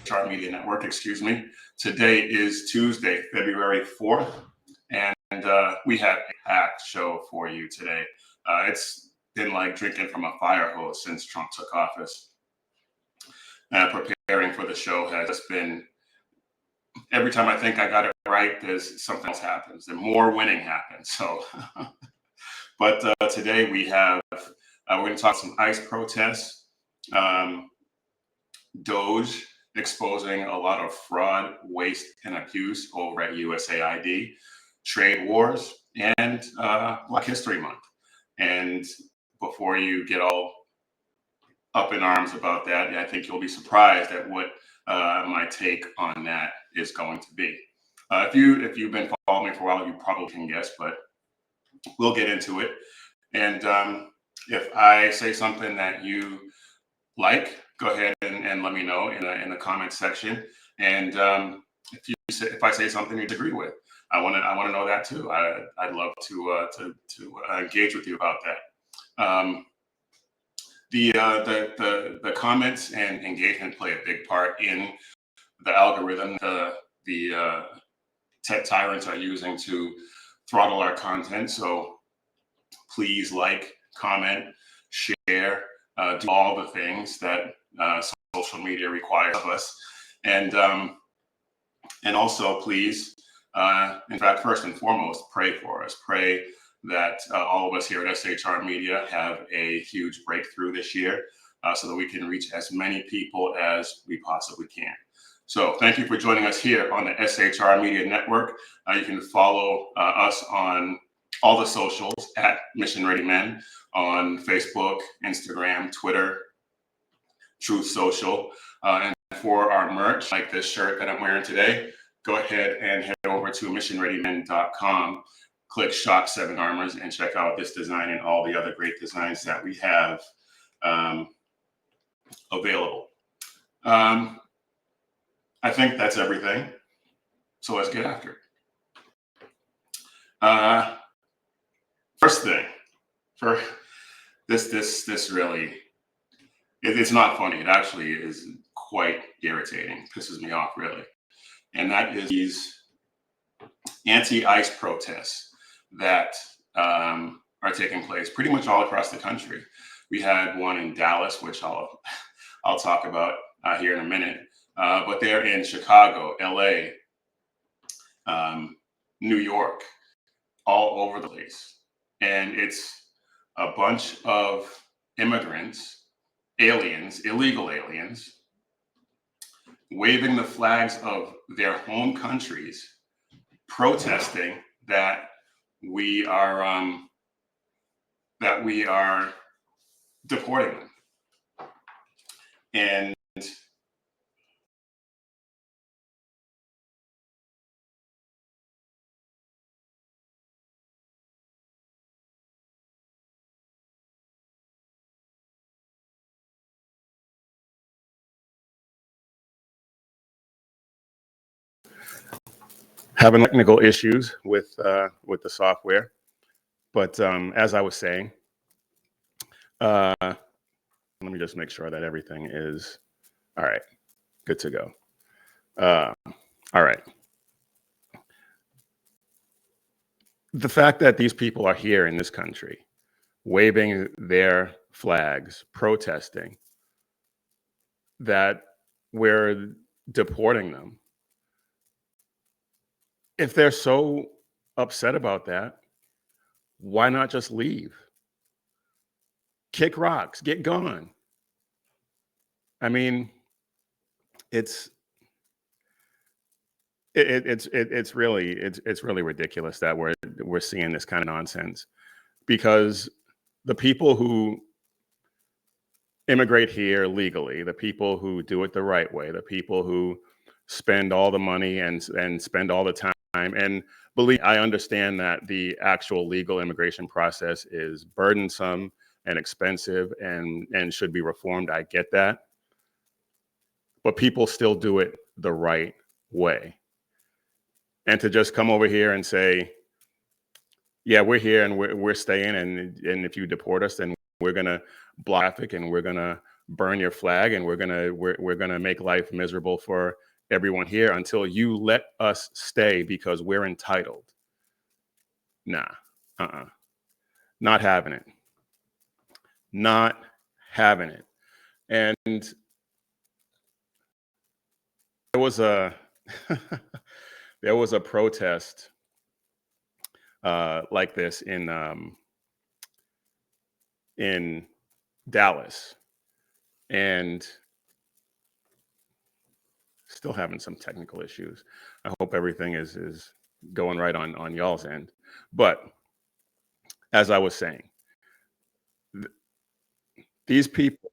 SHR Media Network, excuse me. Today is Tuesday, February 4th, and we have a packed show for you today. It's been like drinking from a fire hose since Trump took office. Preparing for the show has just been, every time I think I got it right, there's something else happens and more winning happens. So, but today we have, we're going to talk some ICE protests, Doge exposing a lot of fraud, waste, and abuse over at USAID, trade wars, and Black History Month. And before you get all up in arms about that, I think you'll be surprised at what my take on that is going to be. If you've been following me for a while, you probably can guess, but we'll get into it. And if I say something that you like, go ahead and let me know in the comments section. And if I say something you disagree with, I want to know that too. I'd love to engage with you about that. The comments and engagement play a big part in the algorithm the tech tyrants are using to throttle our content. So please like, comment, share, do all the things that social media requires of us, and also please, in fact, first and foremost, pray for us. Pray that all of us here at SHR Media have a huge breakthrough this year, so that we can reach as many people as we possibly can. So thank you for joining us here on the SHR Media Network. You can follow us on all the socials at Mission Ready Men on Facebook, Instagram, Twitter, Truth Social. And for our merch, like this shirt that I'm wearing today, go ahead and head over to missionreadymen.com, click Shop 7 Armors, and check out this design and all the other great designs that we have available. I think that's everything. So let's get after it. First thing, for this really, it's not funny. It actually is quite irritating. Pisses me off, really. And that is these anti-ICE protests that are taking place pretty much all across the country. We had one in Dallas, which I'll talk about here in a minute. But they're in Chicago, LA, New York, all over the place. And it's a bunch of immigrants, aliens, illegal aliens, waving the flags of their home countries, protesting that we are deporting them. And having technical issues with the software, but as I was saying, let me just make sure that everything is all right. Good to go. All right. The fact that these people are here in this country, waving their flags, protesting that we're deporting them. If they're so upset about that, why not just leave? Kick rocks, get gone. I mean, it's really ridiculous that we're seeing this kind of nonsense, because the people who immigrate here legally, the people who do it the right way, the people who spend all the money and spend all the time, and believe, I understand that the actual legal immigration process is burdensome and expensive and should be reformed. I get that. But people still do it the right way. And to just come over here and say, yeah, we're here and we're staying, and if you deport us, then we're going to block traffic and we're going to burn your flag, and we're gonna make life miserable for everyone here until you let us stay because we're entitled. Nah, not having it. Not having it. And there was a there was a protest like this in Dallas, and still having some technical issues. I hope everything is going right on y'all's end. But as I was saying, these people,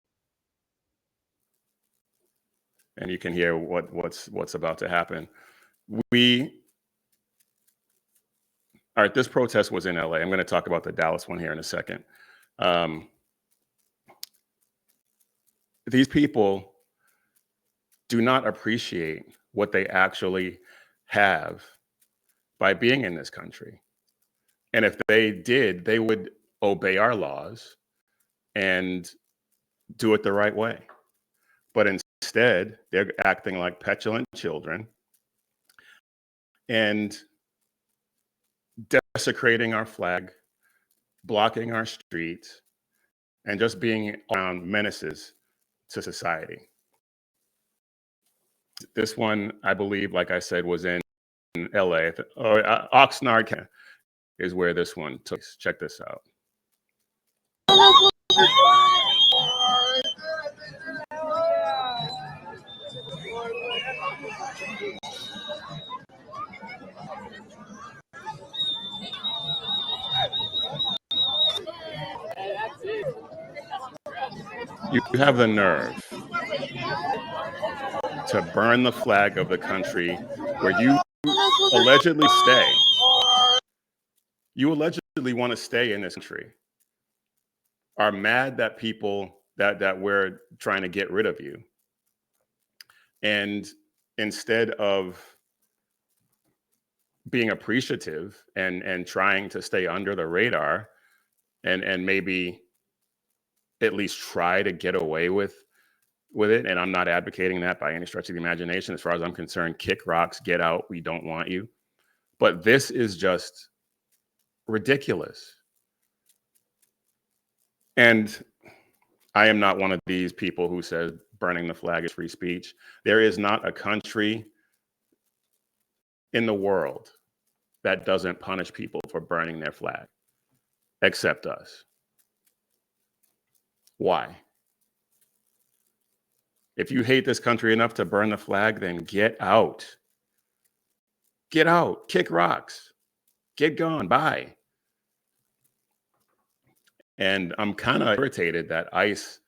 and you can hear what's about to happen. All right, this protest was in LA. I'm going to talk about the Dallas one here in a second. These people do not appreciate what they actually have by being in this country. And if they did, they would obey our laws and do it the right way. But instead, they're acting like petulant children and desecrating our flag, blocking our streets, and just being around menaces to society. This one, I believe, like I said, was in LA, or Oxnard is where this one took place. Check this out. You have the nerve to burn the flag of the country where you allegedly stay. You allegedly want to stay in this country, are mad that people that we're trying to get rid of you. And instead of being appreciative and trying to stay under the radar and maybe at least try to get away with it. And I'm not advocating that by any stretch of the imagination. As far as I'm concerned, kick rocks, get out. We don't want you. But this is just ridiculous. And I am not one of these people who says burning the flag is free speech. There is not a country in the world that doesn't punish people for burning their flag, except us. Why? If you hate this country enough to burn the flag, then get out. Get out. Kick rocks. Get gone. Bye. And I'm kind of irritated that ICE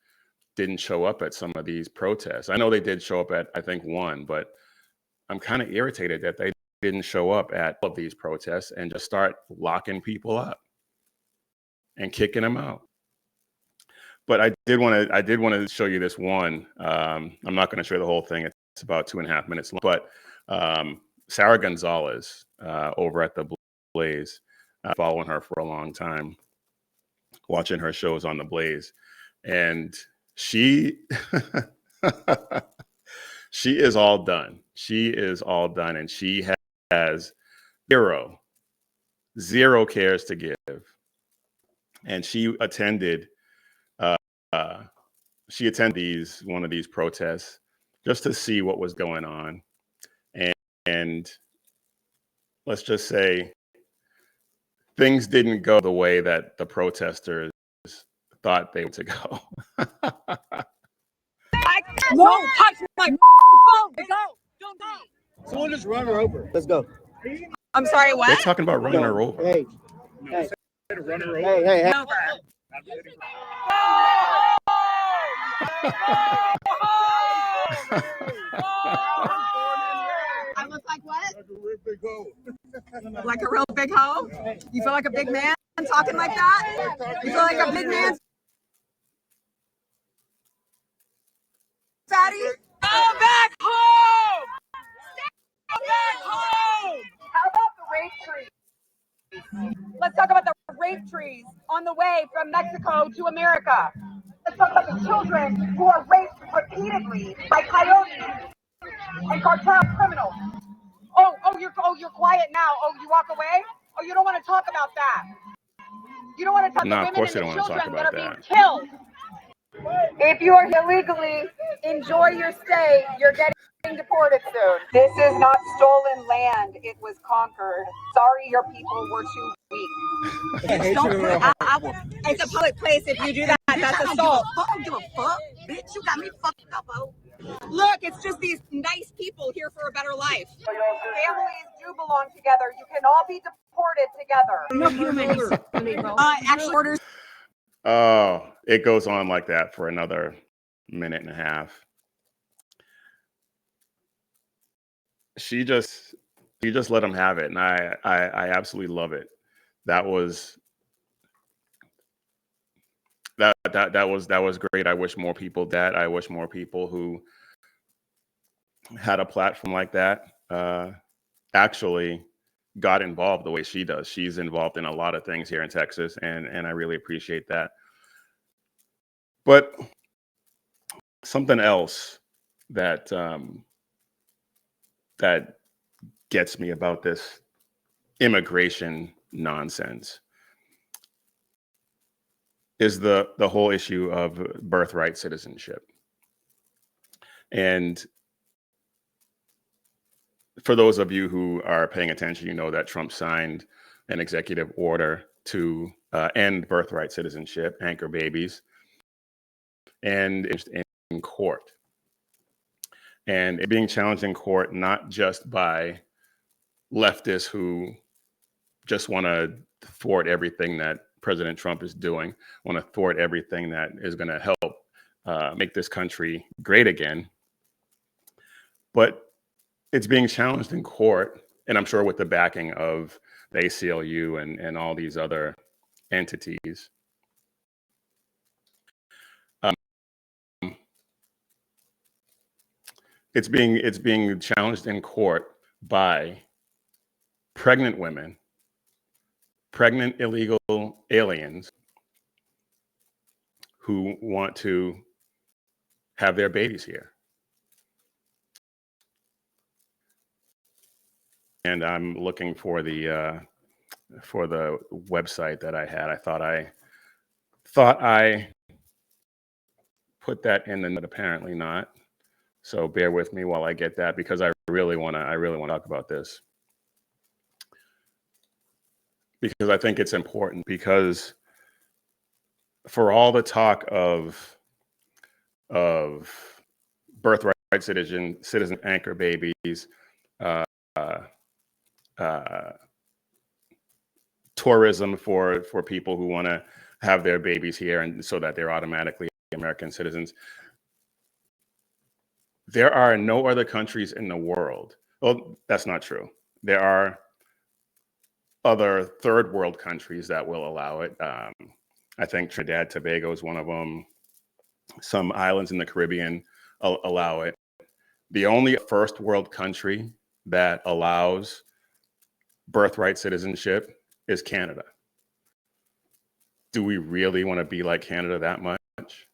didn't show up at some of these protests. I know they did show up at, I think, one, but I'm kind of irritated that they didn't show up at all of these protests and just start locking people up and kicking them out. But I did want to show you this one. I'm not going to show you the whole thing. It's about 2.5 minutes long. But Sarah Gonzalez over at the Blaze, following her for a long time, watching her shows on the Blaze, and she she is all done. She is all done, and she has zero cares to give. And she attended one of these protests just to see what was going on. And let's just say things didn't go the way that the protesters thought they were to go. Don't touch my phone. Go. Don't go. Someone just run her over. Let's go. I'm sorry, what? They're talking about running her over. Hey. No, Hey. Run her over. Hey. Over. I look like what? Like a real big hoe? You feel like a big man talking like that? You feel like a big man? Fatty? Go back home! Go back home! How about the rape trees? Let's talk about the rape trees on the way from Mexico to America. Undocumented children who are raped repeatedly by coyotes and cartel criminals. You're quiet now. Oh, you walk away. Oh, you don't want to talk about that. You don't want to talk No, about of the women course and they the don't want to talk children that about are being that. killed. If you are illegally, enjoy your stay. You're getting deported soon. This is not stolen land. It was conquered. Sorry, your people were too weak. It's a public place. If you do that, that's assault. I don't give a fuck, bitch. You got me fucked up, oh. Look, it's just these nice people here for a better life. Families do belong together. You can all be deported together. Actually, orders. Oh, it goes on like that for another minute and a half. She just let him have it, and I absolutely love it. That was great. I wish more people that. I wish more people who had a platform like that actually got involved the way she does. She's involved in a lot of things here in Texas, and I really appreciate that. But something else that that gets me about this immigration nonsense is the whole issue of birthright citizenship. And for those of you who are paying attention, you know that Trump signed an executive order to end birthright citizenship, anchor babies, and it's in court. And it being challenged in court, not just by leftists who just want to thwart everything that President Trump is doing, want to thwart everything that is going to help make this country great again. But it's being challenged in court, and I'm sure with the backing of the ACLU and all these other entities. It's being challenged in court by pregnant women, pregnant illegal aliens who want to have their babies here. And I'm looking for the website that I had. I thought I put that in, but apparently not. So bear with me while I get that, because I really want to talk about this, because I think it's important. Because for all the talk of birthright citizen anchor babies, tourism for people who want to have their babies here and so that they're automatically American citizens, there are no other countries in the world. Well, that's not true. There are other third world countries that will allow it. I think Trinidad, Tobago is one of them. Some islands in the Caribbean allow it. The only first world country that allows birthright citizenship is Canada. Do we really want to be like Canada that much?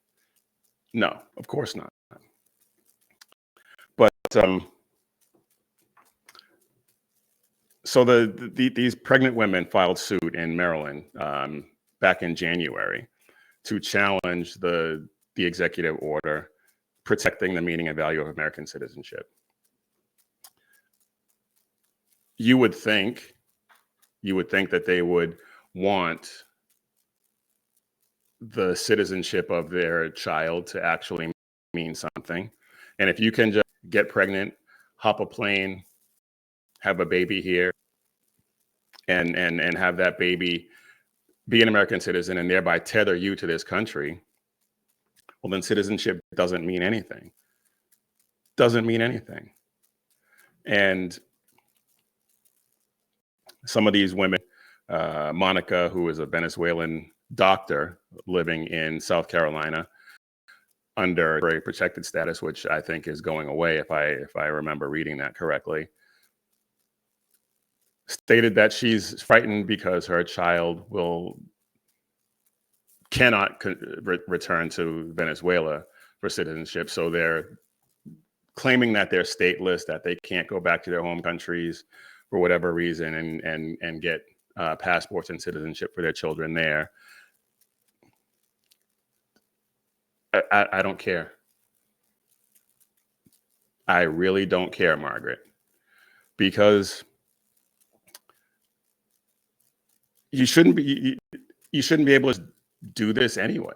No, of course not. But so these pregnant women filed suit in Maryland back in January to challenge the executive order protecting the meaning and value of American citizenship. You would think that they would want the citizenship of their child to actually mean something. And if you can just get pregnant, hop a plane, have a baby here, and have that baby be an American citizen and thereby tether you to this country, well, then citizenship doesn't mean anything. Doesn't mean anything. And some of these women, Monica, who is a Venezuelan doctor living in South Carolina under very protected status, which I think is going away if I remember reading that correctly, stated that she's frightened because her child will cannot return to Venezuela for citizenship. So they're claiming that they're stateless, that they can't go back to their home countries for whatever reason and get passports and citizenship for their children there. I don't care. I really don't care, Margaret, because you shouldn't be able to do this anyway.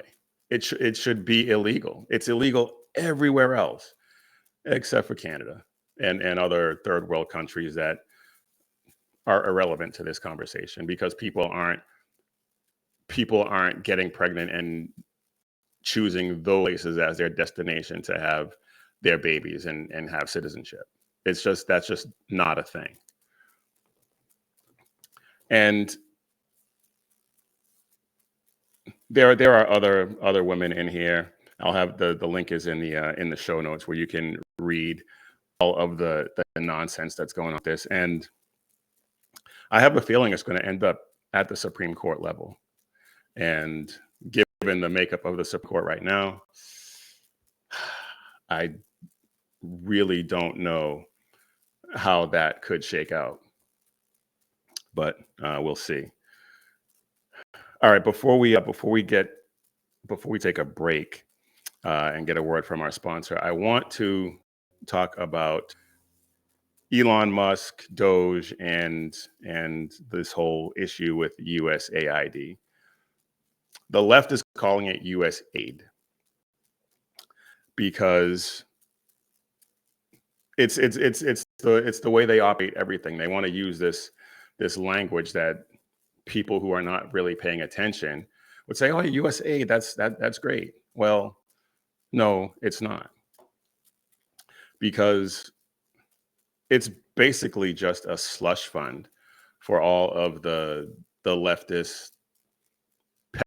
It should be illegal. It's illegal everywhere else except for Canada and other third world countries that are irrelevant to this conversation, because people aren't getting pregnant and choosing those places as their destination to have their babies and have citizenship. That's just not a thing. And there are other women in here. I'll have the link is in the show notes, where you can read all of the nonsense that's going on with this. And I have a feeling it's going to end up at the Supreme Court level. And given the makeup of the Supreme Court right now, I really don't know how that could shake out. But we'll see. All right, before we take a break and get a word from our sponsor, I want to talk about Elon Musk, Doge, and this whole issue with USAID. The left is calling it USAID because it's the way they operate everything. They want to use this language that people who are not really paying attention would say, "Oh, USAID, that's great." Well, no, it's not, because it's basically just a slush fund for all of the leftist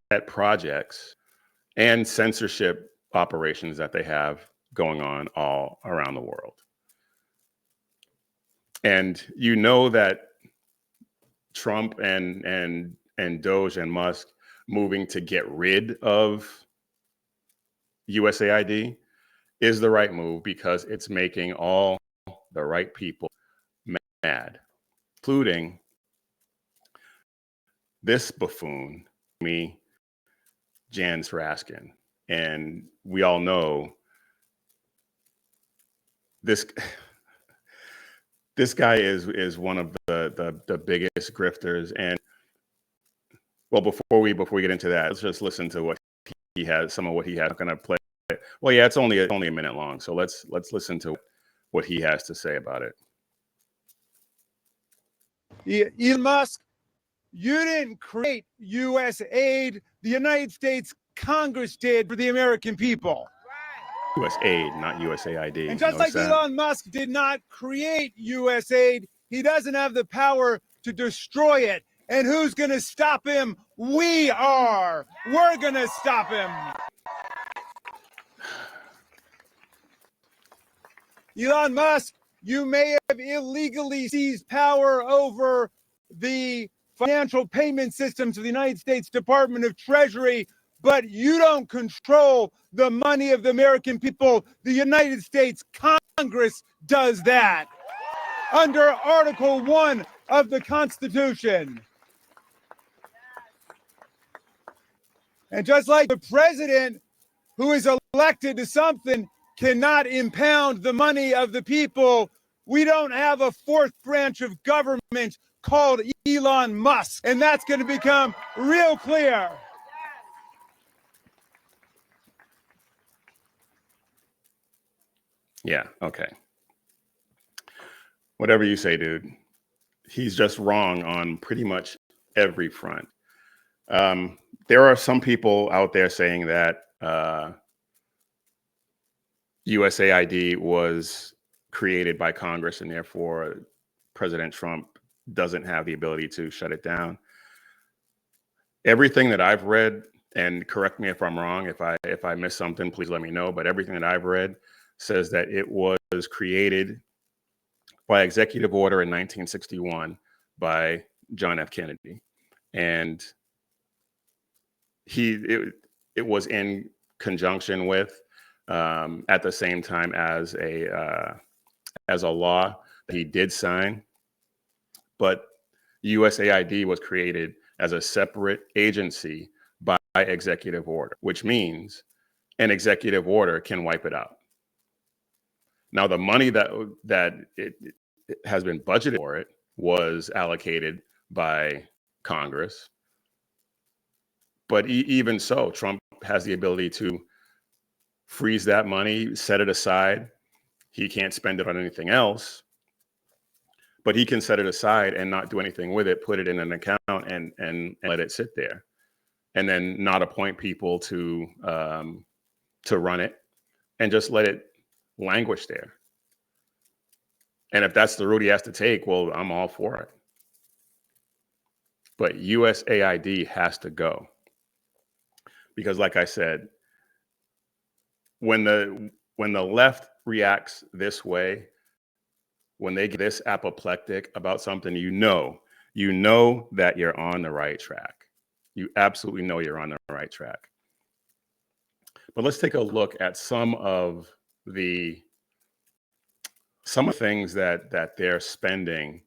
pet projects and censorship operations that they have going on all around the world. And you know that Trump and Doge and Musk moving to get rid of USAID is the right move, because it's making all the right people mad, including this buffoon, Jens Raskin. And we all know this guy is one of the biggest grifters. And well, before we get into that, let's just listen to what he has. Some of what he has. I'm going to play it. Well, yeah, it's only a minute long, so let's listen to what he has to say about it. Elon Musk, you didn't create USAID. The United States Congress did for the American people. USAID, not USAID. And just like Elon Musk did not create USAID, he doesn't have the power to destroy it. And who's going to stop him? We are. We're going to stop him. Elon Musk, you may have illegally seized power over the financial payment systems of the United States Department of Treasury, but you don't control the money of the American people. The United States Congress does that under Article 1 of the Constitution. And just like the president, who is elected to something, cannot impound the money of the people, we don't have a fourth branch of government called Elon Musk. And that's going to become real clear. Yeah, okay. Whatever you say, dude. He's just wrong on pretty much every front. There are some people out there saying that USAID was created by Congress and therefore President Trump doesn't have the ability to shut it down. Everything that I've read, and correct me if I'm wrong, if I miss something, please let me know, but everything that I've read says that it was created by executive order in 1961 by John F. Kennedy. And it was in conjunction with, at the same time as a law that he did sign. But USAID was created as a separate agency by executive order, which means an executive order can wipe it out. Now, the money that it has been budgeted for it was allocated by Congress. But even so, Trump has the ability to freeze that money, set it aside. He can't spend it on anything else, but he can set it aside and not do anything with it, put it in an account and let it sit there, and then not appoint people to run it and just let it languish there. And if that's the route he has to take, well, I'm all for it. But USAID has to go. Because like I said, when the left reacts this way, when they get this apoplectic about something, you know that you're on the right track. You absolutely know you're on the right track. But let's take a look at some of the things that they're spending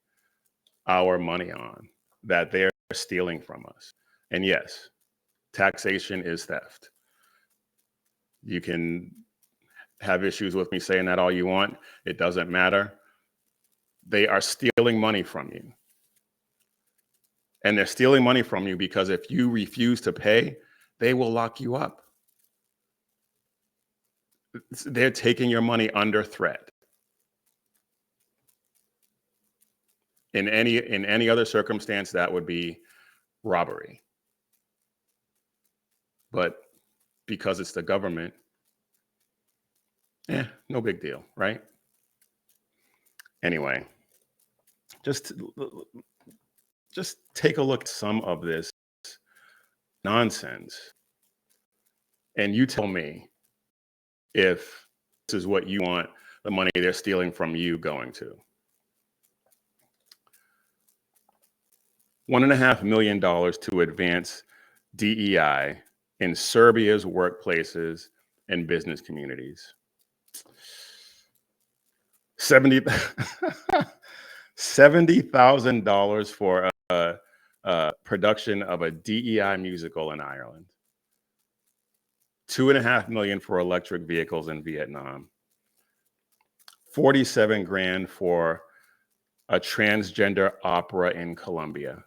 our money on, that they're stealing from us. And yes, taxation is theft. You can have issues with me saying that all you want. It doesn't matter. They are stealing money from you. And they're stealing money from you because if you refuse to pay, they will lock you up. They're taking your money under threat. In any other circumstance, that would be robbery. But because it's the government, no big deal, right? Anyway, just take a look at some of this nonsense, and you tell me if this is what you want the money they're stealing from you going to. $1.5 million to advance DEI in Serbia's workplaces and business communities. $70,000 for a production of a DEI musical in Ireland. $2.5 million for electric vehicles in Vietnam. 47 grand for a transgender opera in Colombia.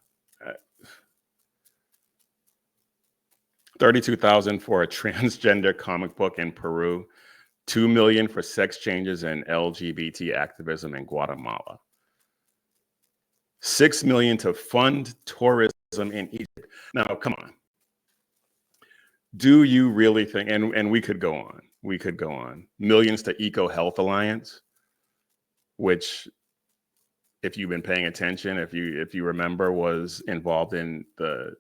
32,000 for a transgender comic book in Peru. 2 million for sex changes and LGBT activism in Guatemala. 6 million to fund tourism in Egypt. Now, come on. Do you really think, and we could go on, millions to Eco Health Alliance, which, if you've been paying attention, if you remember, was involved in the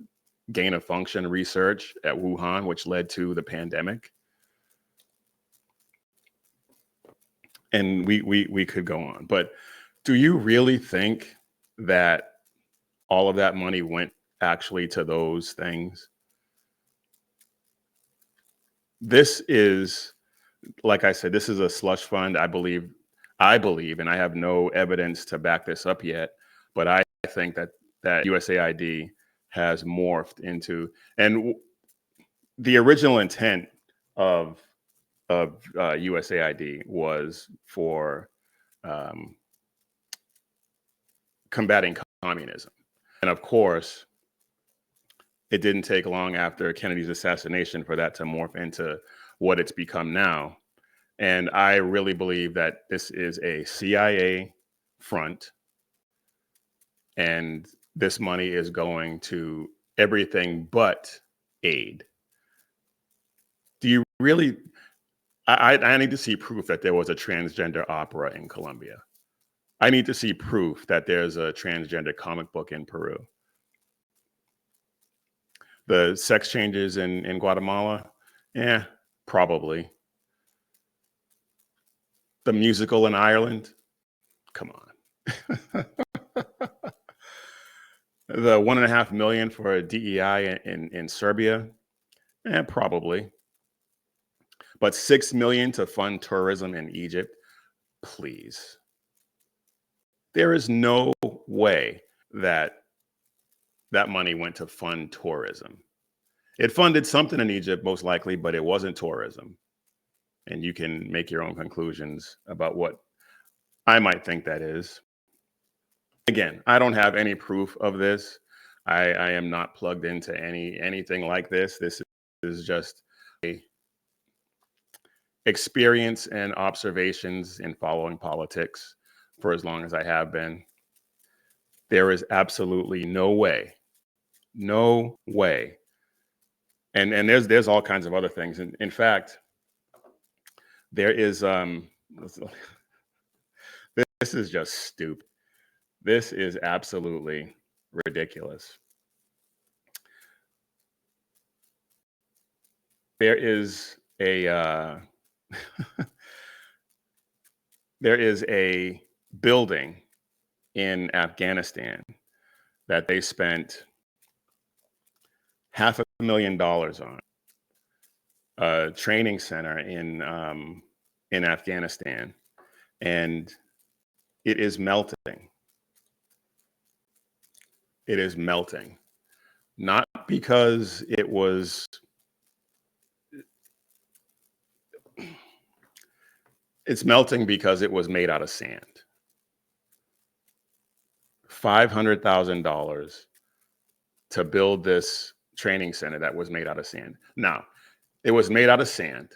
gain of function research at Wuhan, which led to the pandemic. And we could go on, but do you really think that all of that money went actually to those things? This is, like I said, this is a slush fund. I believe, and I have no evidence to back this up yet, but I think that USAID has morphed into, and the original intent of USAID was for combating communism. And of course, it didn't take long after Kennedy's assassination for that to morph into what it's become now. And I really believe that this is a CIA front, and this money is going to everything but aid. Do you really? I need to see proof that there was a transgender opera in Colombia. I need to see proof that there's a transgender comic book in Peru. The sex changes in Guatemala? Probably. The musical in Ireland? Come on. The $1.5 million for a DEI in Serbia? Probably. But 6 million to fund tourism in Egypt, please. There is no way that that money went to fund tourism. It funded something in Egypt, most likely, but it wasn't tourism. And you can make your own conclusions about what I might think that is. Again, I don't have any proof of this. I am not plugged into anything like this. This is just a experience and observations in following politics for as long as I have been. There is absolutely no way. And there's all kinds of other things. In fact, there is this is just stupid. This is absolutely ridiculous. There is a there is a building in Afghanistan that they spent $500,000 on, a training center in Afghanistan, and it is melting. It is melting, not because it was. It's melting because it was made out of sand. $500,000 to build this training center that was made out of sand. Now, it was made out of sand.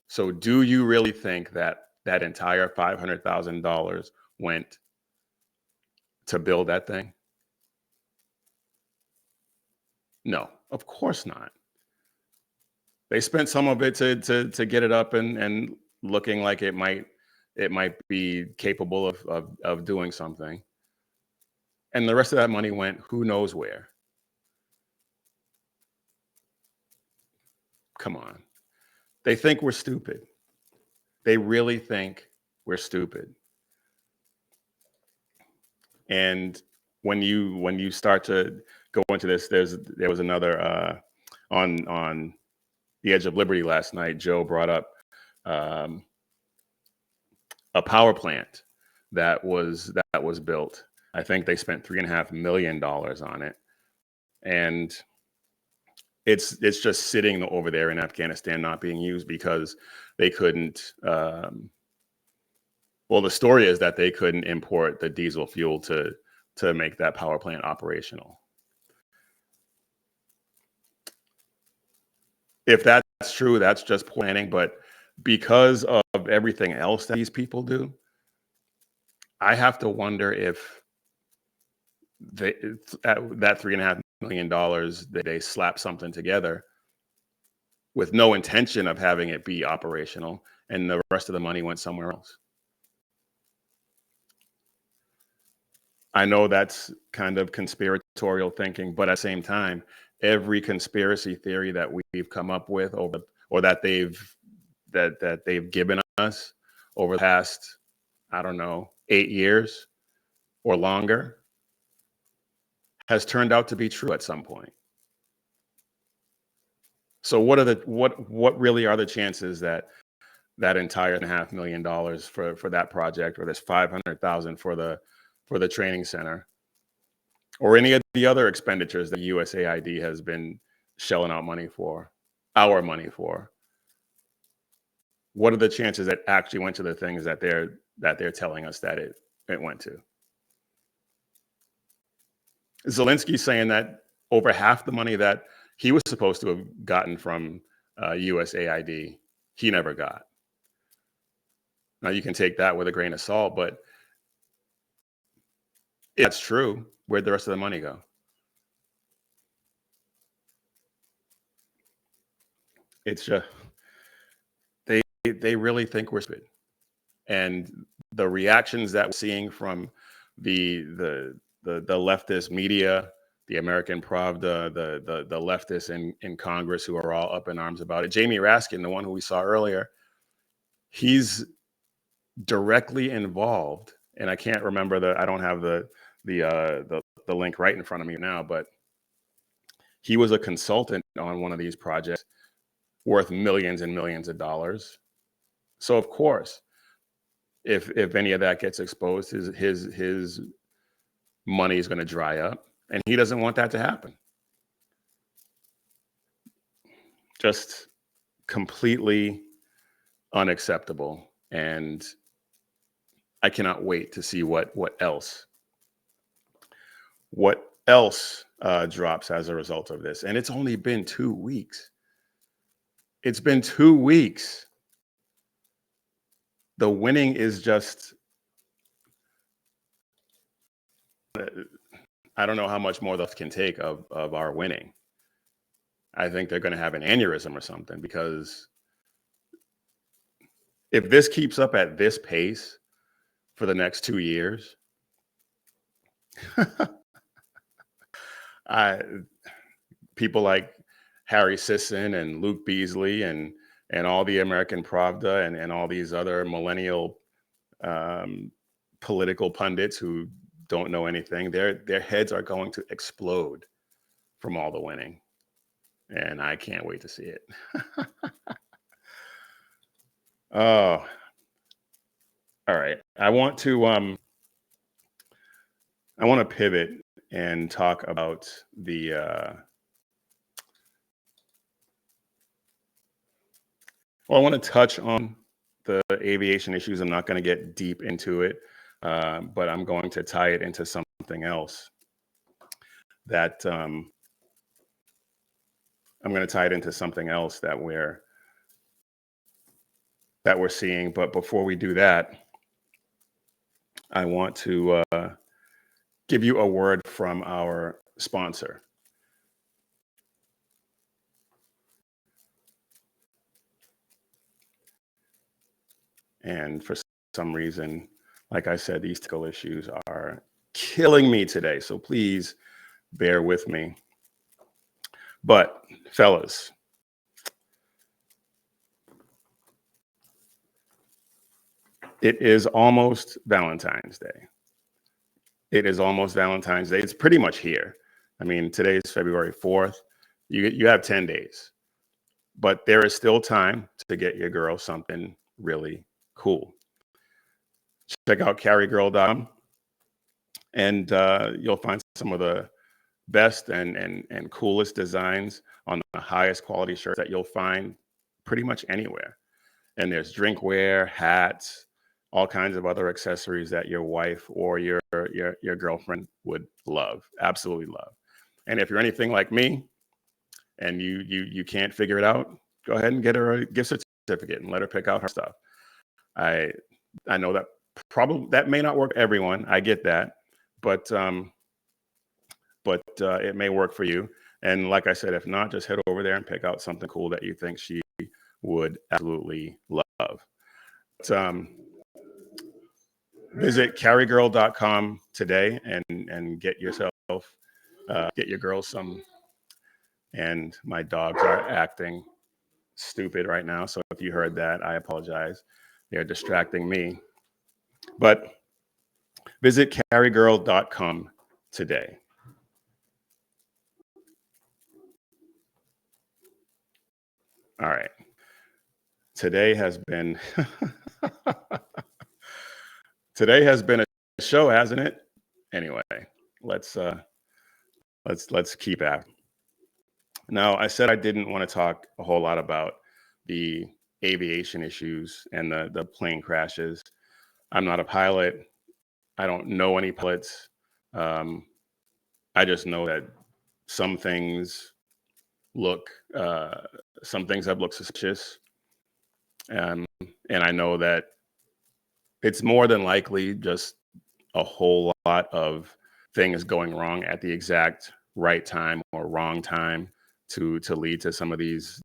So do you really think that that entire $500,000 went to build that thing? No, of course not. They spent some of it to get it up and looking like it might be capable of doing something. And the rest of that money went who knows where. Come on. They think we're stupid. They really think we're stupid. And when you start to go into this, there was another on the Edge of Liberty last night. Joe brought up a power plant that was built. I think they spent $3.5 million on it, and it's just sitting over there in Afghanistan, not being used because they couldn't. Well, the story is that they couldn't import the diesel fuel to make that power plant operational. If that's true, that's just planning. But because of everything else that these people do, I have to wonder if that $3.5 million that they slap something together with no intention of having it be operational, and the rest of the money went somewhere else. I know that's kind of conspiratorial thinking, but at the same time, every conspiracy theory that we've come up with or that they've given us over the past, I don't know, 8 years or longer has turned out to be true at some point. So what really are the chances that that entire $500,000 million for that project, or this $500,000 for the training center, or any of the other expenditures that USAID has been shelling out money for, our money for, what are the chances that actually went to the things that they're telling us that it went to? Zelensky saying that over half the money that he was supposed to have gotten from USAID, he never got. Now, you can take that with a grain of salt, but if that's true, where'd the rest of the money go? It's just, they really think we're stupid. And the reactions that we're seeing from the leftist media, the American Pravda, the leftists in Congress who are all up in arms about it. Jamie Raskin, the one who we saw earlier, he's directly involved, and I can't remember I don't have the link right in front of me now, but he was a consultant on one of these projects worth millions and millions of dollars. So of course, if any of that gets exposed, his money is going to dry up, and he doesn't want that to happen. Just completely unacceptable, and I cannot wait to see what else drops as a result of this. And it's only been 2 weeks. It's been 2 weeks. The winning is just, I don't know how much more those can take of our winning. I think they're going to have an aneurysm or something, because if this keeps up at this pace for the next 2 years, people like Harry Sisson and Luke Beasley and all the American Pravda and all these other millennial political pundits who don't know anything, their heads are going to explode from all the winning. And I can't wait to see it. Oh, all right. I want to pivot and talk about the I want to touch on the aviation issues. I'm not going to get deep into it, but I'm going to tie it into something else that we're seeing. But before we do that, I want to give you a word from our sponsor. And for some reason, like I said, these technical issues are killing me today. So please bear with me. But fellas, it is almost Valentine's Day. It is almost Valentine's Day. It's pretty much here. I mean, today is February 4th. You have 10 days. But there is still time to get your girl something really cool. Check out carrygirl.com, and you'll find some of the best and coolest designs on the highest quality shirts that you'll find pretty much anywhere. And there's drinkware, hats, all kinds of other accessories that your wife or your girlfriend would love, absolutely love. And if you're anything like me and you can't figure it out, go ahead and get her a gift certificate and let her pick out her stuff. I know that probably that may not work for everyone. I get that, but it may work for you. And like I said, if not, just head over there and pick out something cool that you think she would absolutely love. Visit carrygirl.com today and get yourself, get your girls some. And my dogs are acting stupid right now. So if you heard that, I apologize. They're distracting me. But visit carrygirl.com today. All right. Today has been a show, hasn't it? Anyway, let's keep at. Now, I said I didn't want to talk a whole lot about the aviation issues and the plane crashes. I'm not a pilot. I don't know any pilots. I just know that some things have looked suspicious. And I know that it's more than likely just a whole lot of things going wrong at the exact right time or wrong time to lead to some of these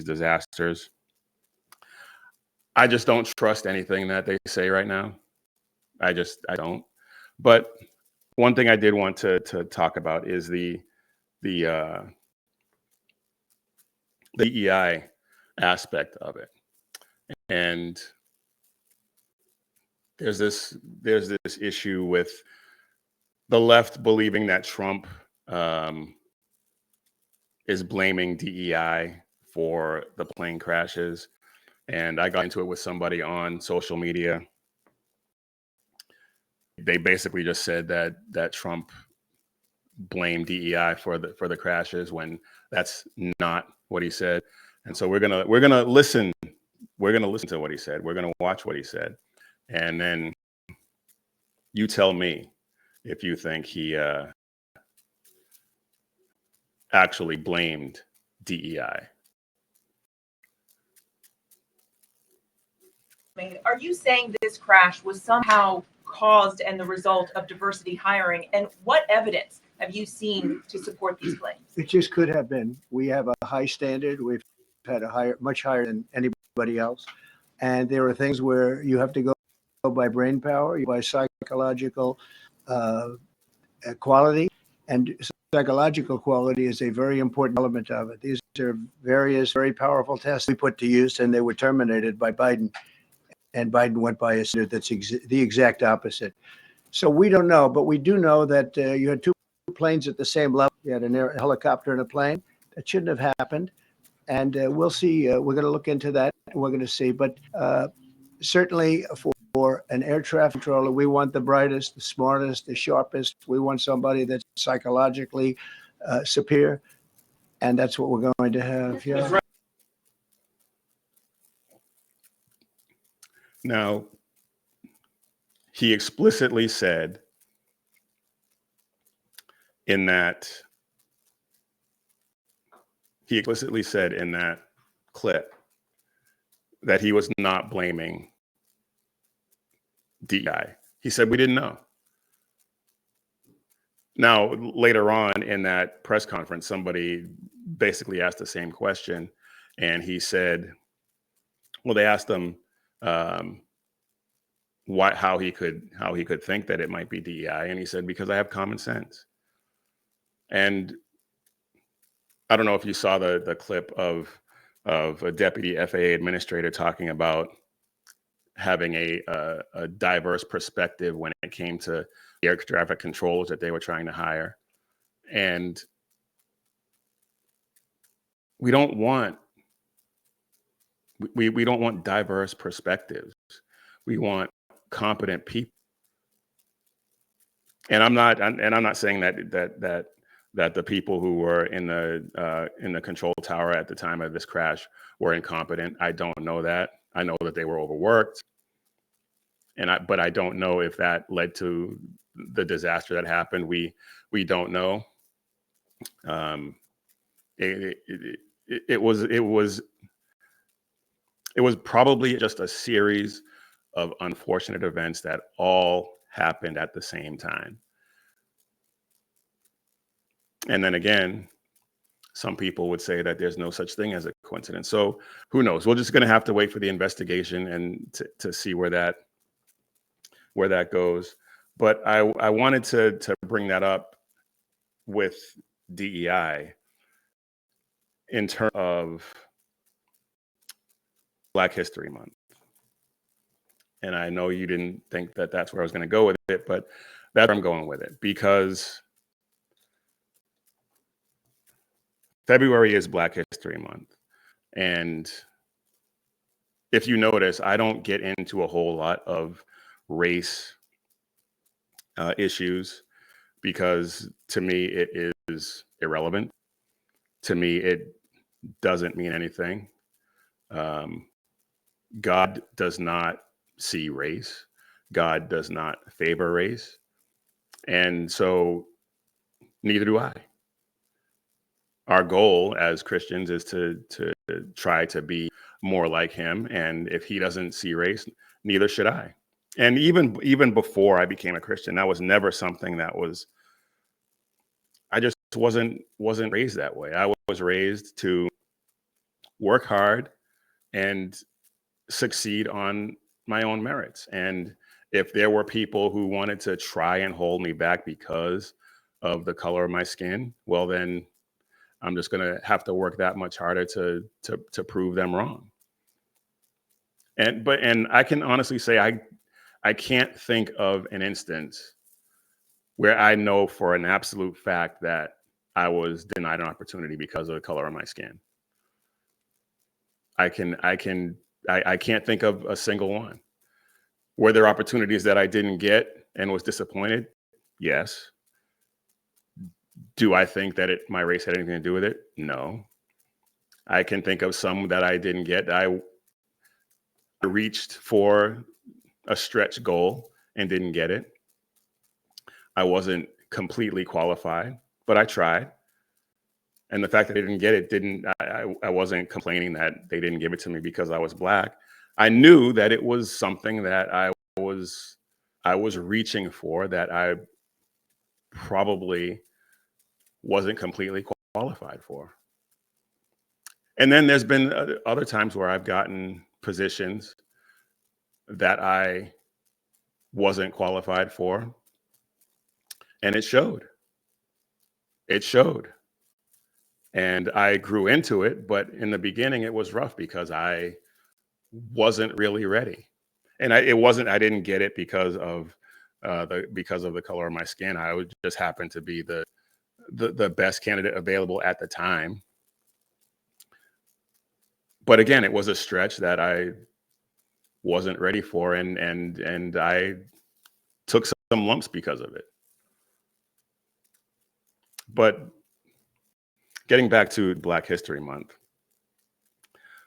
disasters. I just don't trust anything that they say right now. I don't. But one thing I did want to talk about is the EI aspect of it. And there's this issue with the left believing that Trump is blaming DEI for the plane crashes. And I got into it with somebody on social media. They basically just said that Trump blamed DEI for the crashes when that's not what he said. And so we're gonna listen. We're gonna listen to what he said. We're gonna watch what he said, and then you tell me if you think he actually blamed DEI. Are you saying this crash was somehow caused and the result of diversity hiring? And what evidence have you seen to support these claims? It just could have been. We have a high standard. We've had much higher than anybody else. And there are things where you have to go by brain power, by psychological quality. And psychological quality is a very important element of it. These are various very powerful tests we put to use, and they were terminated by Biden. And Biden went by a standard that's the exact opposite. So we don't know, but we do know that you had two planes at the same level. You had a helicopter and a plane. That shouldn't have happened. And we'll see. We're going to look into that. We're going to see. But certainly for an air traffic controller, we want the brightest, the smartest, the sharpest. We want somebody that's psychologically superior. And that's what we're going to have. Yeah. Now, he explicitly said in that clip that he was not blaming DEI. He said, we didn't know. Now, later on in that press conference, somebody basically asked the same question, and he said, well, they asked him how he could think that it might be DEI, and he said, because I have common sense. And I don't know if you saw the clip of a deputy FAA administrator talking about having a diverse perspective when it came to the air traffic controllers that they were trying to hire. And we don't want diverse perspectives. We want competent people. And I'm not saying that the people who were in the control tower at the time of this crash were incompetent. I don't know that. I know that they were overworked, but I don't know if that led to the disaster that happened. We don't know. It was probably just a series of unfortunate events that all happened at the same time. And then again, some people would say that there's no such thing as a coincidence. So who knows? We're just going to have to wait for the investigation and to see where that goes. But I wanted to bring that up with DEI in terms of Black History Month. And I know you didn't think that that's where I was going to go with it, but that's where I'm going with it, because February is Black History Month. And if you notice, I don't get into a whole lot of race issues, because to me, it is irrelevant. To me, it doesn't mean anything. God does not see race. God does not favor race. And so neither do I. Our goal as Christians is to try to be more like him. And if he doesn't see race, neither should I. And even before I became a Christian, that was never something I just wasn't raised that way. I was raised to work hard and succeed on my own merits. And if there were people who wanted to try and hold me back because of the color of my skin, well, then I'm just going to have to work that much harder to prove them wrong. And I can honestly say I can't think of an instance where I know for an absolute fact that I was denied an opportunity because of the color of my skin. I can't think of a single one. Were there opportunities that I didn't get and was disappointed? Yes. Do I think that my race had anything to do with it? No. I can think of some that I didn't get. I reached for a stretch goal and didn't get it. I wasn't completely qualified, but I tried. And the fact that I didn't get it I wasn't complaining that they didn't give it to me because I was Black. I knew that it was something that I was reaching for, that I probably wasn't completely qualified for. And then there's been other times where I've gotten positions that I wasn't qualified for, and it showed. It showed. And I grew into it, but in the beginning it was rough because I wasn't really ready. And I didn't get it because of the color of my skin. I just happened to be the best candidate available at the time. But again, it was a stretch that I wasn't ready for, and I took some lumps because of it. But getting back to Black History Month.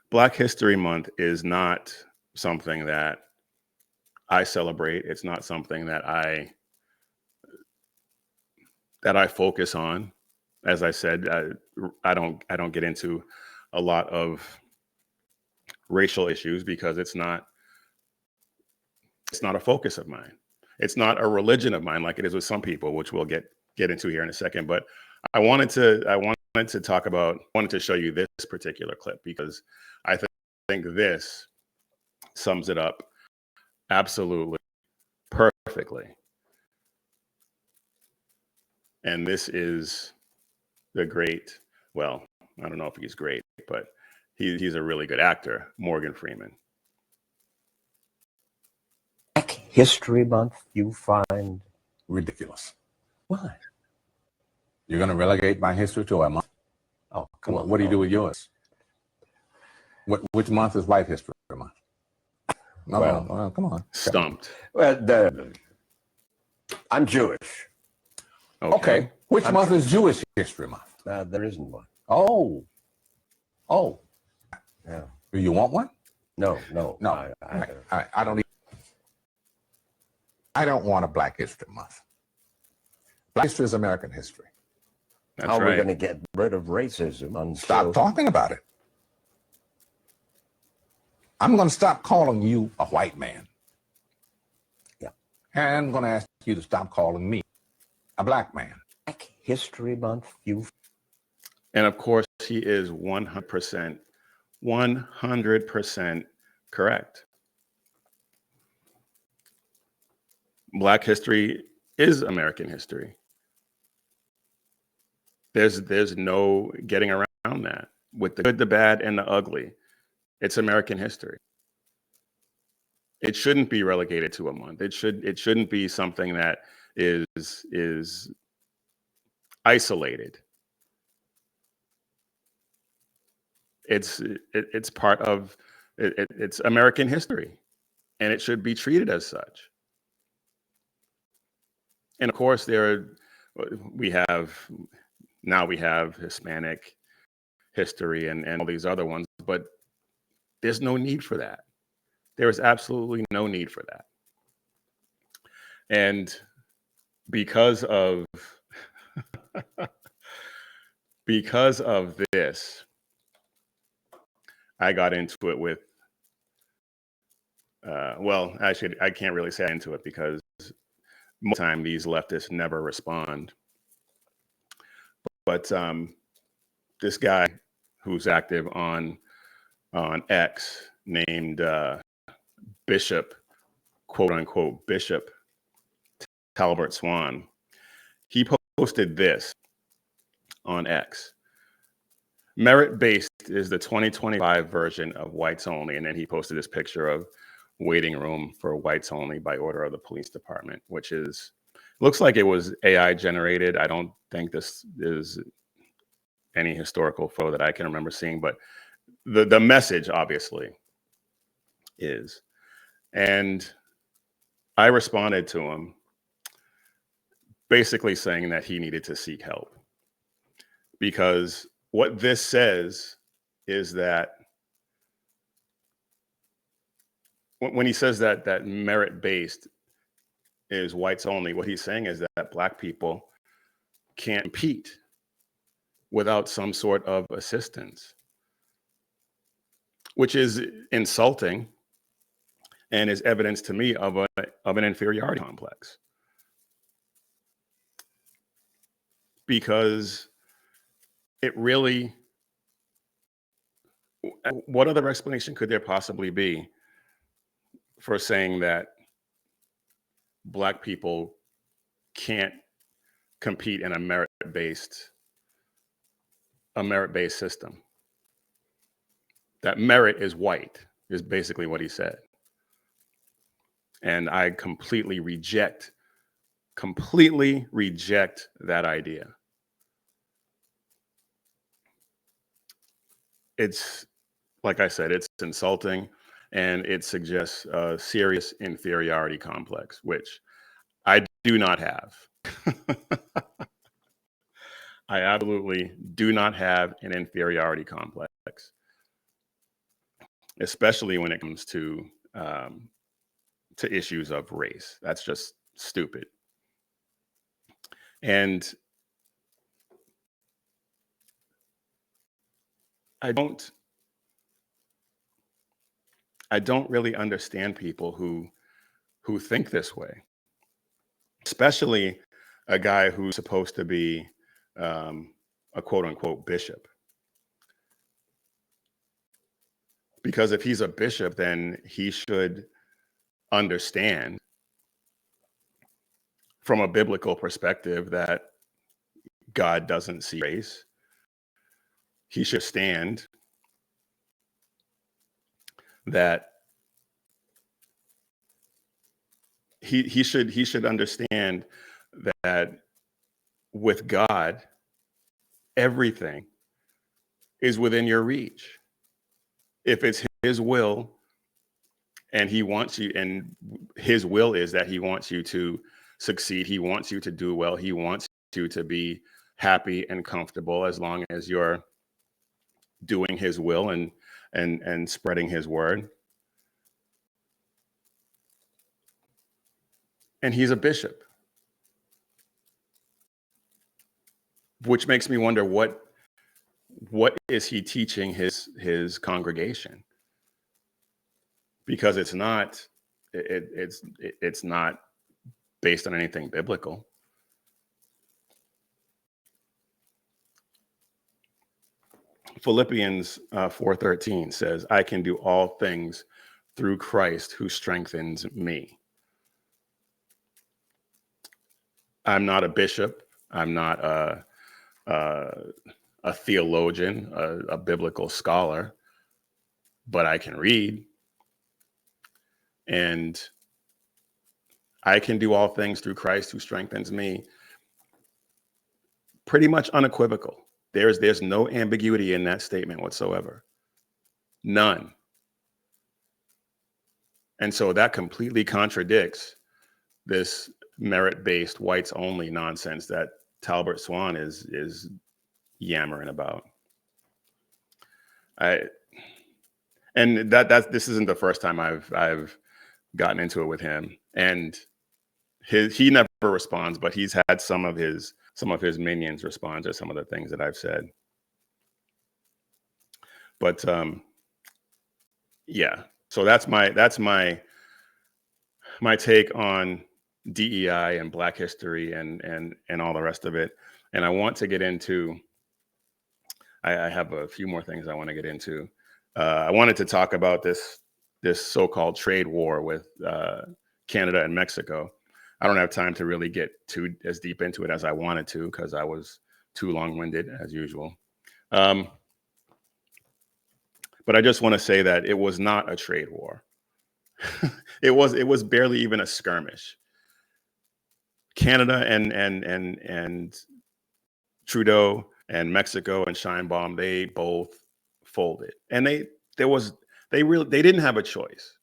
Black History Month is not something that I celebrate. It's not something that I focus on. As I said, I don't get into a lot of racial issues because it's not a focus of mine. It's not a religion of mine like it is with some people, which we'll get into here in a second. But I wanted to show you this particular clip because I think this sums it up absolutely perfectly. And this is the great, well, I don't know if he's great, but he's a really good actor, Morgan Freeman. Black History Month you find Ridiculous. why? You're going to relegate my history to a month? Oh, come on. What do you do with yours? Which month is White History Month? No, Well, come on. Stumped. Well, I'm Jewish. Okay. Which month is Jewish History Month? There isn't one. Oh. Yeah. Do you want one? No. No. I don't want a Black History Month. Black history is American history. That's How are we right. going to get rid of racism? Stop talking about it. I'm going to stop calling you a white man. Yeah. And I'm going to ask you to stop calling me a Black man. Black History Month you And of course, he is 100% correct. Black history is American history. There's no getting around that. With the good, the bad, and the ugly, it's American history. It shouldn't be relegated to a month. It shouldn't be something that is isolated. It's part of it's American history, and it should be treated as such. And of course, we have Hispanic history and all these other ones, but there's no need for that. There is absolutely no need for that. And because of this, I got into it with well, actually, I can't really say into it because most of the time these leftists never respond. But this guy who's active on X named Bishop, quote unquote, Bishop Talbert Swan, he posted this on X. Merit-based is the 2025 version of whites only. And then he posted this picture of waiting room for whites only by order of the police department, which looks like it was AI generated. I don't think this is any historical photo that I can remember seeing, but the message obviously is. And I responded to him basically saying that he needed to seek help, because what this says is that when he says that merit-based is whites only, what he's saying is that Black people can't compete without some sort of assistance, which is insulting and is evidence to me of an inferiority complex. Because it really, what other explanation could there possibly be for saying that Black people can't compete in a merit-based system? That merit is white, is basically what he said. And I completely reject that idea. It's, like I said, it's insulting, and it suggests a serious inferiority complex, which I do not have. I absolutely do not have an inferiority complex, especially when it comes to issues of race. That's just stupid. And I don't really understand people who think this way, especially a guy who's supposed to be a quote unquote bishop. Because if he's a bishop, then he should understand from a biblical perspective that God doesn't see race. He should stand that he should understand that with God, everything is within your reach. If it's his will and he wants you, and his will is that he wants you to succeed, he wants you to do well, he wants you to be happy and comfortable as long as you're doing his will and spreading his word. And he's a bishop, which makes me wonder what is he teaching his congregation? Because it's not based on anything biblical. Philippians 4:13 says, "I can do all things through Christ who strengthens me." I'm not a bishop. I'm not a theologian, a biblical scholar, but I can read. And I can do all things through Christ who strengthens me. Pretty much unequivocal. There's no ambiguity in that statement whatsoever. None. And so that completely contradicts this merit-based whites only nonsense that Talbert Swan is yammering about. This isn't the first time I've gotten into it with him, and he never responds, but he's had some of his minions respond to some of the things that I've said. But yeah, so that's my take on DEI and Black history and all the rest of it. And I want to get into, I have a few more things I want to get into. I wanted to talk about this so-called trade war with Canada and Mexico. I don't have time to really get as deep into it as I wanted to, because I was too long-winded as usual. But I just want to say that it was not a trade war. It was barely even a skirmish. Canada and Trudeau and Mexico and Sheinbaum, they both folded. And they didn't have a choice.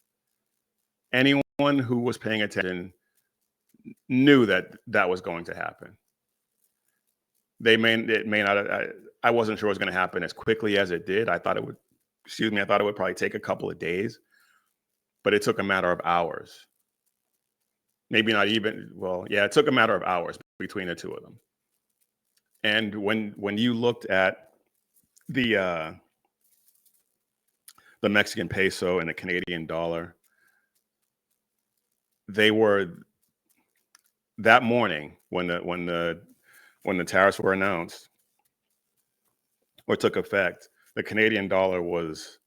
Anyone who was paying attention knew that that was going to happen. It may not. I wasn't sure it was going to happen as quickly as it did. I thought it would. Excuse me. I thought it would probably take a couple of days, but it took a matter of hours. Maybe not even. Well, yeah, it took a matter of hours between the two of them. And when you looked at the Mexican peso and the Canadian dollar, they were that morning when the tariffs were announced or took effect, the Canadian dollar was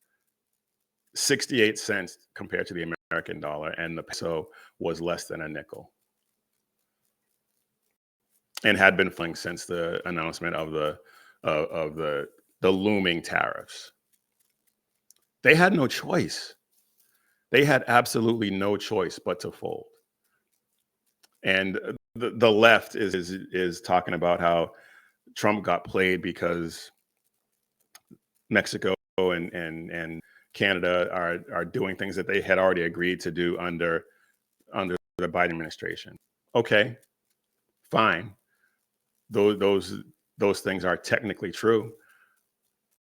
68 cents compared to the American dollar, and the peso was less than a nickel, and had been falling since the announcement of the looming tariffs. They had no choice. They had absolutely no choice but to fold. And the left is talking about how Trump got played because Mexico and Canada are doing things that they had already agreed to do under the Biden administration. Okay, fine. Those things are technically true,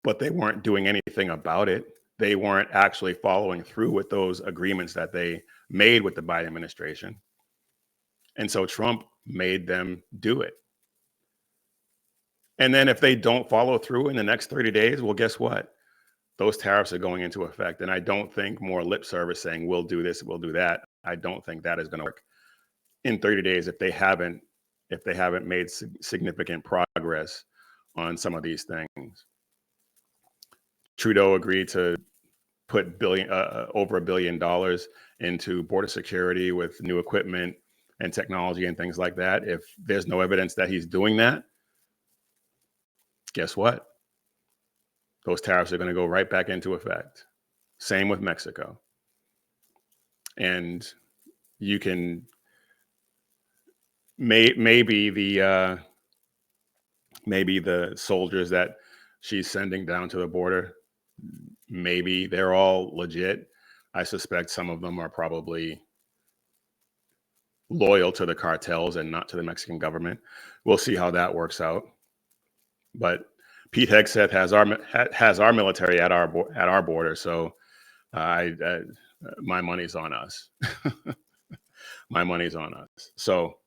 but they weren't doing anything about it. They weren't actually following through with those agreements that they made with the Biden administration. And so Trump made them do it. And then if they don't follow through in the next 30 days, well, guess what? Those tariffs are going into effect. And I don't think more lip service saying, we'll do this, we'll do that. I don't think that is going to work in 30 days if they haven't made significant progress on some of these things. Trudeau agreed to put over $1 billion into border security with new equipment and technology and things like that. If there's no evidence that he's doing that, guess what? Those tariffs are going to go right back into effect. Same with Mexico. And you can maybe the soldiers that she's sending down to the border, maybe they're all legit. I suspect some of them are probably loyal to the cartels and not to the Mexican government. We'll see how that works out. But Pete Hegseth has our military at our border, so my money's on us. My money's on us. So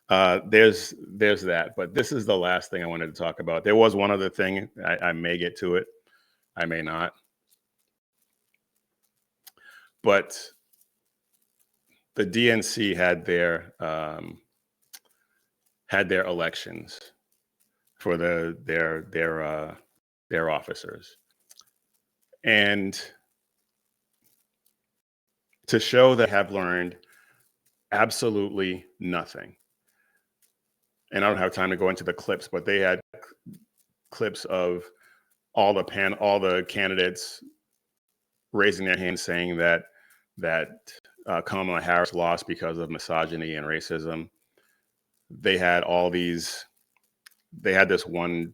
there's that. But this is the last thing I wanted to talk about. There was one other thing. I may get to it. I may not. But the DNC had their elections for their officers, and to show that have learned absolutely nothing. And I don't have time to go into the clips, but they had clips of all the candidates raising their hands saying that Kamala Harris lost because of misogyny and racism. They had this one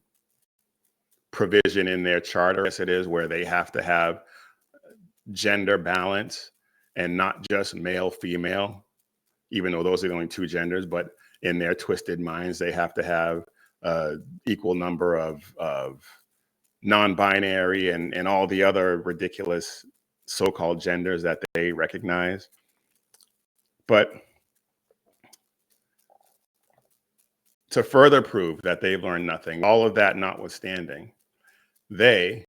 provision in their charter, as it is, where they have to have gender balance and not just male, female, even though those are the only two genders, but in their twisted minds, they have to have equal number of non-binary and all the other ridiculous so-called genders that they recognize. But to further prove that they've learned nothing, all of that notwithstanding, they,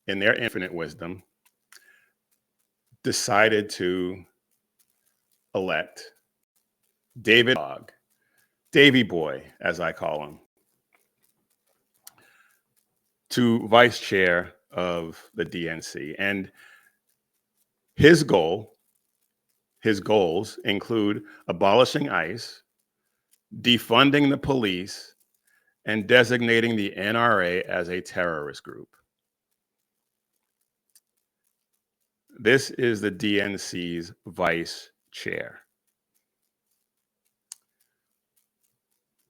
in their infinite wisdom, decided to elect David Hogg, Davy Boy, as I call him, to vice chair of the DNC. And his goals include abolishing ICE, defunding the police, and designating the NRA as a terrorist group. This is the DNC's vice chair.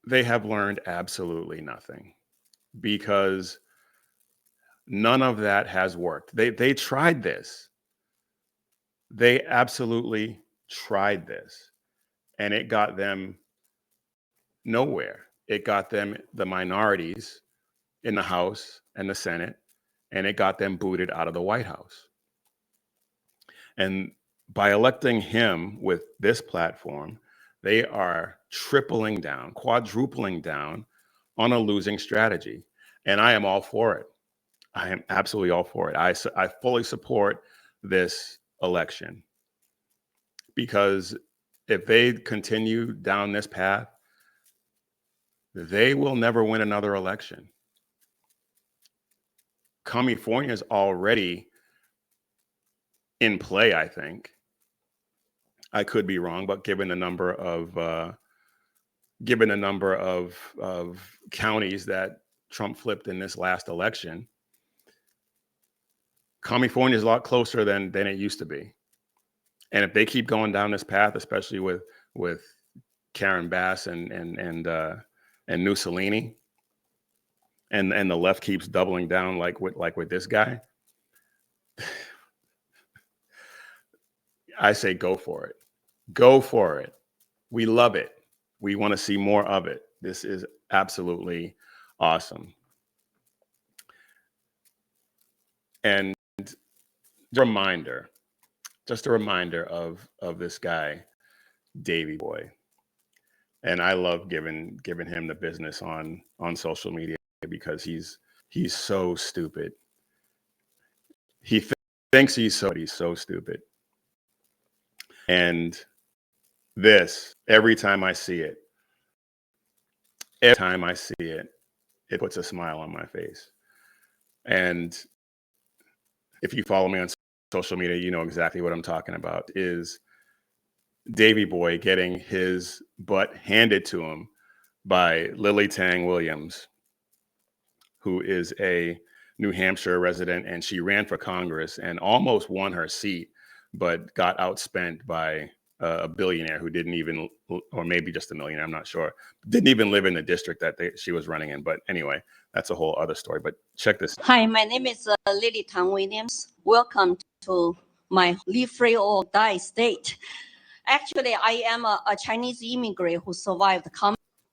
They have learned absolutely nothing, because None of that has worked. They tried this. They absolutely tried this, and it got them nowhere. It got them the minorities in the House and the Senate, and it got them booted out of the White House. And by electing him with this platform, they are tripling down, quadrupling down on a losing strategy. And I am all for it. I am absolutely all for it. I fully support this election, because if they continue down this path, they will never win another election. California is already in play, I think. I could be wrong, but given the number of counties that Trump flipped in this last election, California is a lot closer than it used to be. And if they keep going down this path, especially with Karen Bass and Mussolini, and the left keeps doubling down like with this guy, I say go for it. Go for it. We love it. We want to see more of it. This is absolutely awesome. And just a reminder of this guy, Davey Boy. And I love giving him the business on social media, because he's so stupid. He thinks he's so stupid. And this, every time I see it, it puts a smile on my face. And if you follow me on social media, you know exactly what I'm talking about, is Davey Boy getting his butt handed to him by Lily Tang Williams, who is a New Hampshire resident, and she ran for Congress and almost won her seat, but got outspent by a billionaire who didn't even, or maybe just a millionaire, I'm not sure, didn't even live in the district that she was running in. But anyway, that's a whole other story. But check this. Hi, my name is Lily Tang Williams. Welcome to my Live Free or Die state. Actually, I am a Chinese immigrant who survived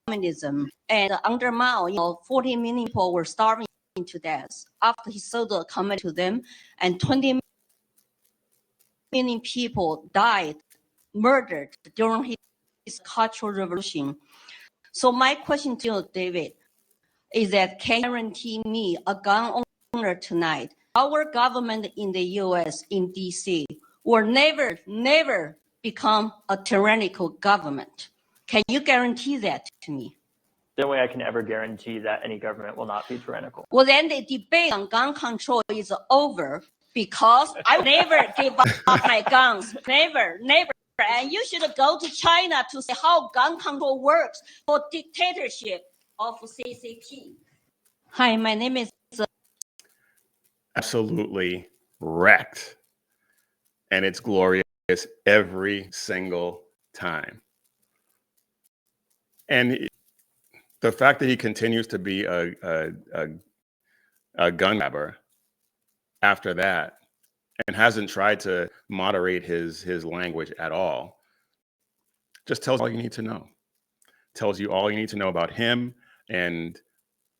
communism. And under Mao, 40 million people were starving to death after he sold the communist to them, and 20 million people died, murdered during his Cultural Revolution. So my question to you, David, is that can you guarantee me, a gun owner tonight, our government in the US, in DC, will never become a tyrannical government? Can you guarantee that to me? No way I can ever guarantee that any government will not be tyrannical. Well, then the debate on gun control is over, because I will never give up my guns. Never. And you should go to China to see how gun control works for dictatorship of CCP. Hi, my name is... Absolutely wrecked. And it's glorious every single time. And the fact that he continues to be a gun grabber after that, and hasn't tried to moderate his language at all, just tells all you need to know. Tells you all you need to know about him and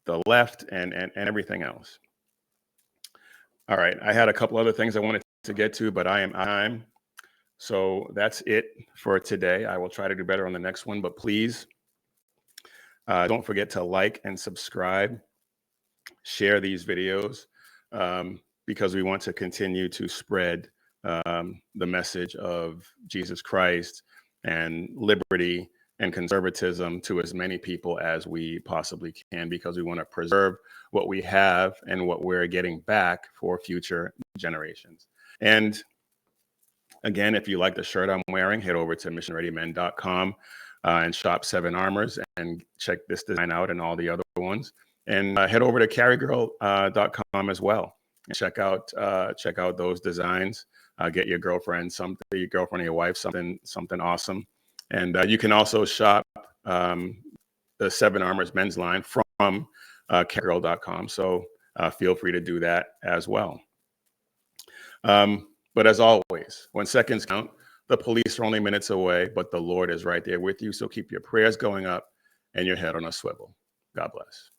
the left and everything else. All right, I had a couple other things I wanted to get to, but I am time. So that's it for today. I will try to do better on the next one, but please don't forget to like and subscribe, share these videos, because we want to continue to spread the message of Jesus Christ and liberty and conservatism to as many people as we possibly can, because we want to preserve what we have and what we're getting back for future generations. And again, if you like the shirt I'm wearing, head over to missionreadymen.com and shop 7 Armors and check this design out and all the other ones. And head over to carrygirl.com as well. And check out those designs. Get your girlfriend something, your girlfriend or your wife something awesome. And you can also shop the 7 Armors men's line from carrygirl.com. So feel free to do that as well. But as always, when seconds count, the police are only minutes away, but the Lord is right there with you. So keep your prayers going up and your head on a swivel. God bless.